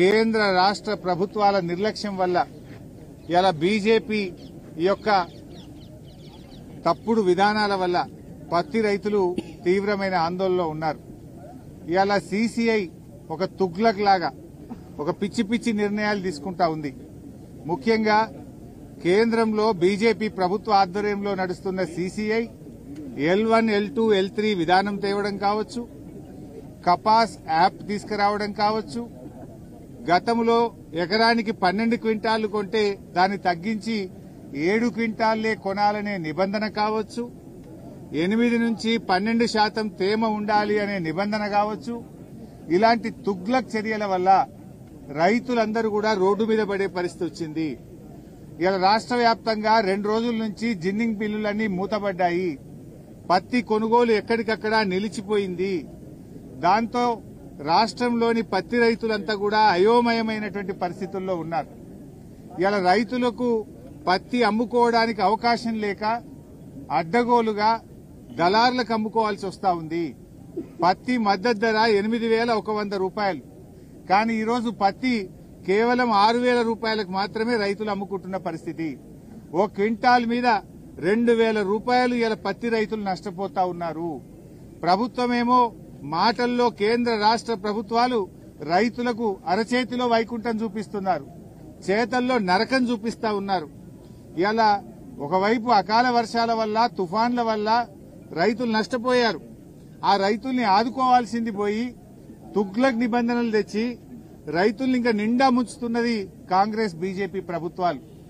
కేంద్ర రాష్ట్ర ప్రభుత్వాల నిర్లక్ష్యం వల్ల ఇలా బీజేపీ యొక్క తప్పుడు విధానాల వల్ల పత్తి రైతులు తీవ్రమైన ఆందోళనలో ఉన్నారు. ఇలా సీసీఐ ఒక తుగ్లక్ లాగా ఒక పిచ్చి పిచ్చి నిర్ణయాలు తీసుకుంటా ఉంది. ముఖ్యంగా కేంద్రంలో బీజేపీ ప్రభుత్వ ఆధ్వర్యంలో నడుస్తున్న సీసీఐ L1, L2, L3 విధానం తేవడం కావచ్చు, కపాస్ యాప్ తీసుకురావడం కావచ్చు, గతంలో ఎకరానికి 12 క్వింటాళ్లు కొంటే దాన్ని తగ్గించి 7 క్వింటాళ్లే కొనాలనే నిబంధన కావచ్చు, 8 నుంచి 12% తేమ ఉండాలి అనే నిబంధన కావచ్చు. ఇలాంటి తుగ్లక్ చర్యల వల్ల రైతులందరూ కూడా రోడ్డు మీద పడే పరిస్థితి వచ్చింది. ఇలా రాష్ట్ర వ్యాప్తంగా 2 రోజుల నుంచి జిన్నింగ్ బిల్లులన్నీ మూతబడ్డాయి. పత్తి కొనుగోలు ఎక్కడికక్కడ నిలిచిపోయింది. దాంతో రాష్ట్రంలోని పత్తి రైతులంతా కూడా అయోమయమైనటువంటి పరిస్థితుల్లో ఉన్నారు. ఇలా రైతులకు పత్తి అమ్ముకోవడానికి అవకాశం లేక అడ్డగోలుగా దళార్లకు అమ్ముకోవాల్సి వస్తా ఉంది. పత్తి మద్దతు ధర 8,100 రూపాయలు. కానీ ఈరోజు పత్తి కేవలం 6,000 రూపాయలకు మాత్రమే రైతులు అమ్ముకుంటున్న పరిస్థితి. ఓ క్వింటాల్ మీద 2,000 రూపాయలు ఇలా పత్తి రైతులు నష్టపోతా ఉన్నారు. ప్రభుత్వమేమో మాటల్లో కేంద్ర రాష్ట్ర ప్రభుత్వాలు రైతులకు అరచేతిలో వైకుంఠం చూపిస్తున్నారు, చేతల్లో నరకం చూపిస్తా ఉన్నారు. ఇలా ఒకవైపు అకాల వర్షాల వల్ల తుఫాన్ల వల్ల రైతులు నష్టపోయారు. ఆ రైతుల్ని ఆదుకోవాల్సింది పోయి తుగ్లక్ నిబంధనలు తెచ్చి రైతుల్ని ఇంకా నిండా ముంచుతున్నది కాంగ్రెస్ బీజేపీ ప్రభుత్వాలు.